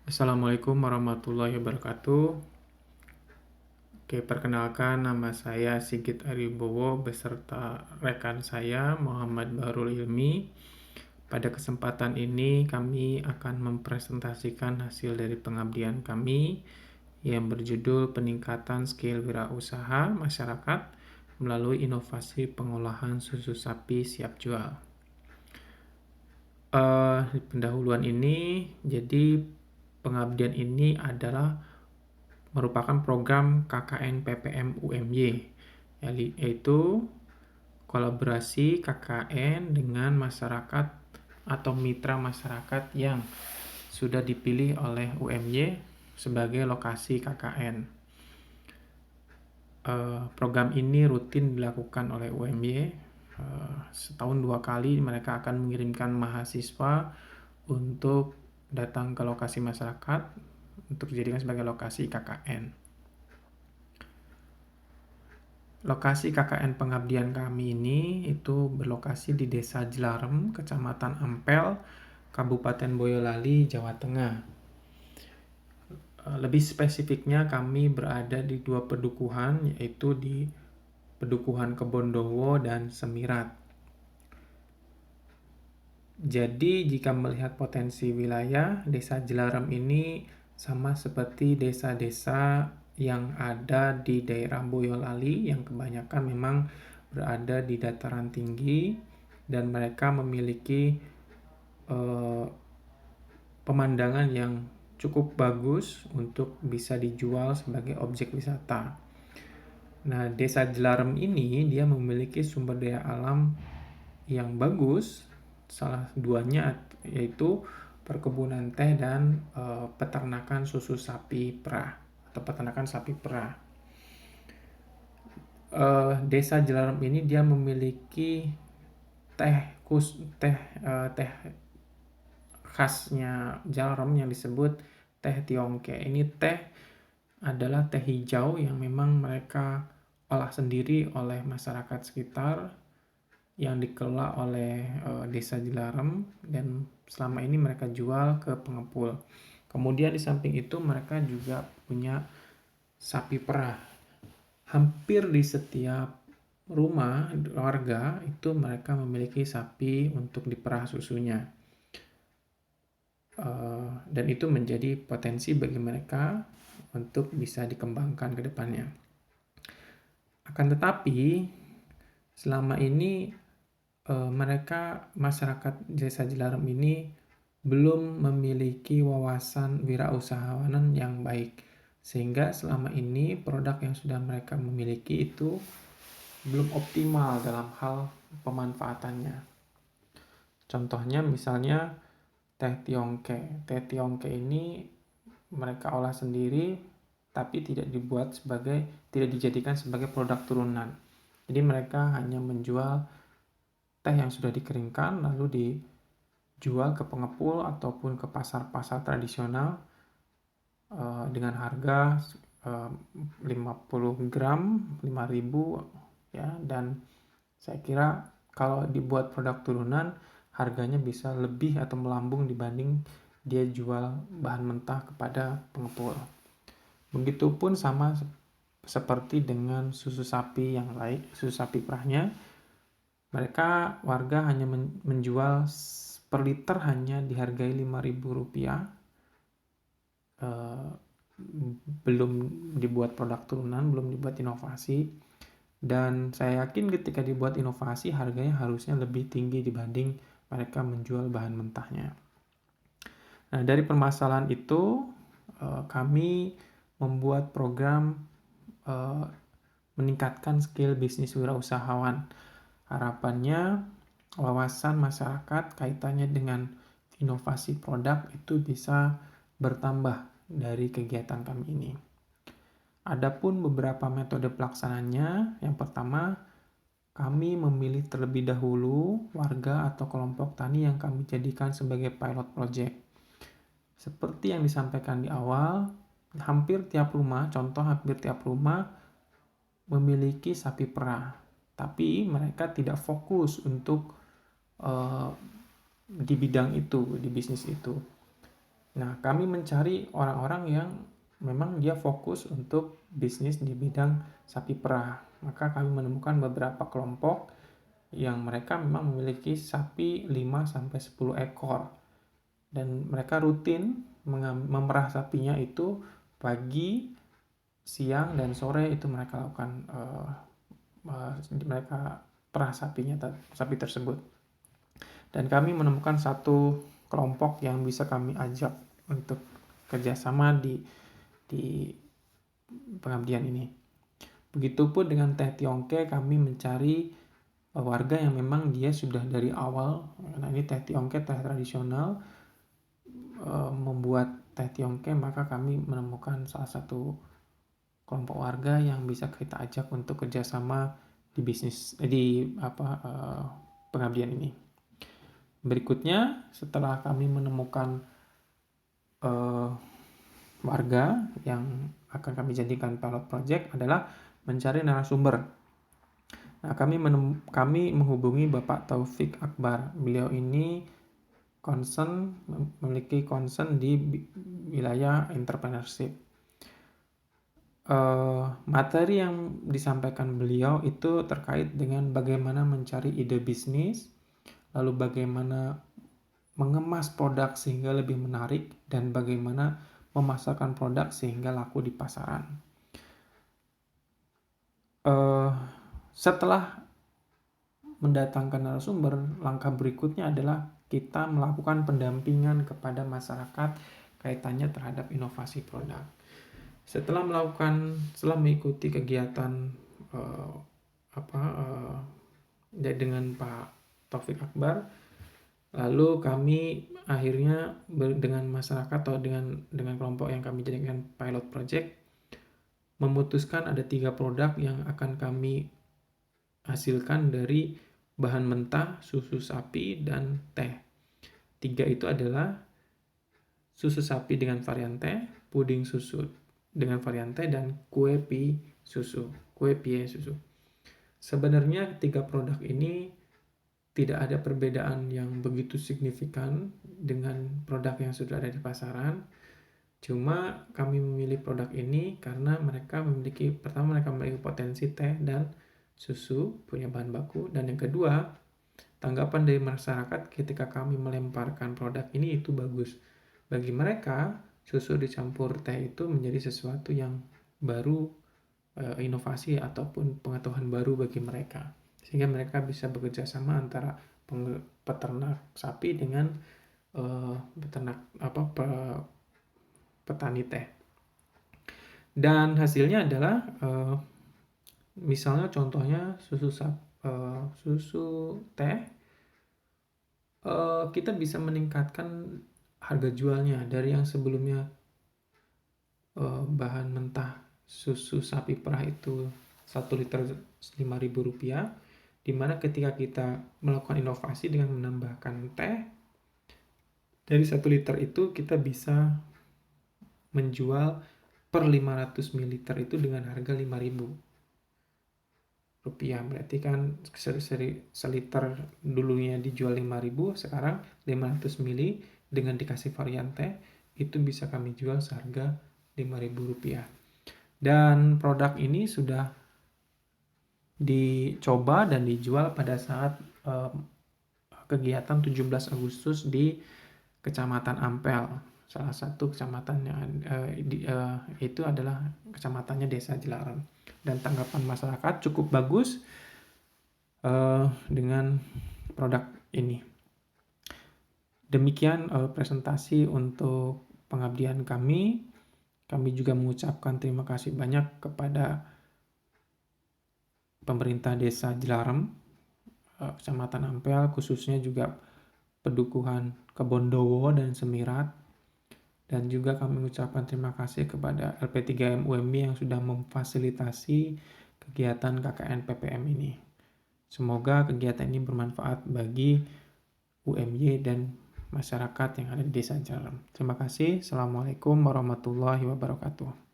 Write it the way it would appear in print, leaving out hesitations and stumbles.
Assalamualaikum warahmatullahi wabarakatuh. Oke, perkenalkan nama saya Sigit Aribowo beserta rekan saya Muhammad Bahrul Ilmi. Pada kesempatan ini kami akan mempresentasikan hasil dari pengabdian kami yang berjudul peningkatan skill wirausaha masyarakat melalui inovasi pengolahan susu sapi siap jual. Di pendahuluan ini, jadi pengabdian ini adalah merupakan program KKN PPM UMY, yaitu kolaborasi KKN dengan masyarakat atau mitra masyarakat yang sudah dipilih oleh UMY sebagai lokasi KKN. Program ini rutin dilakukan oleh UMY. Setahun 2 kali mereka akan mengirimkan mahasiswa untuk datang ke lokasi masyarakat untuk dijadikan sebagai lokasi KKN. Lokasi KKN pengabdian kami ini itu berlokasi di Desa Jelarem, Kecamatan Ampel, Kabupaten Boyolali, Jawa Tengah. Lebih spesifiknya kami berada di 2 pedukuhan, yaitu di Pedukuhan Kebondowo dan Semirat. Jadi jika melihat potensi wilayah, Desa Jelarem ini sama seperti desa-desa yang ada di daerah Boyolali yang kebanyakan memang berada di dataran tinggi dan mereka memiliki pemandangan yang cukup bagus untuk bisa dijual sebagai objek wisata. Nah, Desa Jelarem ini dia memiliki sumber daya alam yang bagus, salah duanya yaitu perkebunan teh dan peternakan susu sapi perah atau peternakan sapi perah. Desa Jelarem ini dia memiliki teh khasnya Jelarem yang disebut teh tiongke. Ini teh adalah teh hijau yang memang mereka olah sendiri oleh masyarakat sekitar yang dikelola oleh Desa Jelarem dan selama ini mereka jual ke pengepul. Kemudian di samping itu mereka juga punya sapi perah. Hampir di setiap rumah warga itu mereka memiliki sapi untuk diperah susunya. Dan itu menjadi potensi bagi mereka untuk bisa dikembangkan ke depannya. Akan tetapi selama ini mereka masyarakat Desa Jelarem ini belum memiliki wawasan wirausahawanan yang baik, sehingga selama ini produk yang sudah mereka miliki itu belum optimal dalam hal pemanfaatannya. Contohnya misalnya teh tiongke. Teh tiongke ini mereka olah sendiri tapi tidak dijadikan sebagai produk turunan. Jadi mereka hanya menjual teh yang sudah dikeringkan lalu dijual ke pengepul ataupun ke pasar-pasar tradisional dengan harga 50 gram 5.000 ya, dan saya kira kalau dibuat produk turunan harganya bisa lebih atau melambung dibanding dia jual bahan mentah kepada pengepul. Begitupun sama seperti dengan susu sapi yang lain, susu sapi perahnya, mereka warga hanya menjual per liter hanya dihargai Rp5.000, belum dibuat produk turunan, belum dibuat inovasi. Dan saya yakin ketika dibuat inovasi harganya harusnya lebih tinggi dibanding mereka menjual bahan mentahnya. Nah, dari permasalahan itu kami membuat program meningkatkan skill bisnis wirausahawan. Harapannya wawasan masyarakat kaitannya dengan inovasi produk itu bisa bertambah dari kegiatan kami ini. Adapun beberapa metode pelaksananya, yang pertama, kami memilih terlebih dahulu warga atau kelompok tani yang kami jadikan sebagai pilot project. Seperti yang disampaikan di awal, hampir tiap rumah memiliki sapi perah, tapi mereka tidak fokus untuk di bidang itu, di bisnis itu. Nah, kami mencari orang-orang yang memang dia fokus untuk bisnis di bidang sapi perah. Maka kami menemukan beberapa kelompok yang mereka memang memiliki sapi 5-10 ekor. Dan mereka rutin memerah sapinya itu pagi, siang, dan sore itu mereka lakukan mereka perah sapi tersebut. Dan kami menemukan satu kelompok yang bisa kami ajak untuk kerjasama di pengabdian ini. Begitupun dengan teh tiongke, kami mencari warga yang memang dia sudah dari awal, nah ini teh tiongke, teh tradisional, membuat teh tiongke, maka kami menemukan salah satu kelompok warga yang bisa kita ajak untuk kerjasama di bisnis pengabdian ini. Berikutnya, setelah kami menemukan warga yang akan kami jadikan pilot project adalah mencari narasumber. Nah, kami menghubungi Bapak Taufik Akbar. Beliau ini memiliki concern di wilayah entrepreneurship. Materi yang disampaikan beliau itu terkait dengan bagaimana mencari ide bisnis, lalu bagaimana mengemas produk sehingga lebih menarik, dan bagaimana memasarkan produk sehingga laku di pasaran. Setelah mendatangkan narasumber, langkah berikutnya adalah kita melakukan pendampingan kepada masyarakat kaitannya terhadap inovasi produk. Setelah mengikuti kegiatan dengan Pak Taufik Akbar, lalu kami akhirnya dengan masyarakat atau dengan kelompok yang kami jadikan pilot project memutuskan ada 3 produk yang akan kami hasilkan dari bahan mentah, susu sapi, dan teh. 3 itu adalah susu sapi dengan varian teh, puding susu dengan varian teh, dan kue pie susu. Sebenarnya 3 produk ini tidak ada perbedaan yang begitu signifikan dengan produk yang sudah ada di pasaran. Cuma kami memilih produk ini karena mereka memiliki potensi teh dan susu, punya bahan baku. Dan yang kedua, tanggapan dari masyarakat ketika kami melemparkan produk ini itu bagus. Bagi mereka, susu dicampur teh itu menjadi sesuatu yang baru, inovasi ataupun pengetahuan baru bagi mereka. Sehingga mereka bisa bekerja sama antara peternak sapi dengan petani teh. Dan hasilnya adalah misalnya contohnya susu teh, kita bisa meningkatkan harga jualnya dari yang sebelumnya bahan mentah susu sapi perah itu 1 liter Rp5.000, dimana ketika kita melakukan inovasi dengan menambahkan teh, dari 1 liter itu kita bisa menjual per 500 ml itu dengan harga Rp5.000. Berarti kan seliter dulunya dijual Rp5.000, sekarang 500 ml dengan dikasih varian teh itu bisa kami jual seharga Rp5.000. Dan produk ini sudah dicoba dan dijual pada saat kegiatan 17 Agustus di Kecamatan Ampel. Salah satu kecamatan yang itu adalah kecamatannya Desa Jelaran. Dan tanggapan masyarakat cukup bagus dengan produk ini. Demikian presentasi untuk pengabdian kami. Kami juga mengucapkan terima kasih banyak kepada pemerintah Desa Jelaran, Kecamatan Ampel, khususnya juga Pedukuhan Kebondowo dan Semirat. Dan juga kami mengucapkan terima kasih kepada LP3M UMY yang sudah memfasilitasi kegiatan KKN PPM ini. Semoga kegiatan ini bermanfaat bagi UMY dan masyarakat yang ada di Desa Jelaran. Terima kasih. Assalamualaikum warahmatullahi wabarakatuh.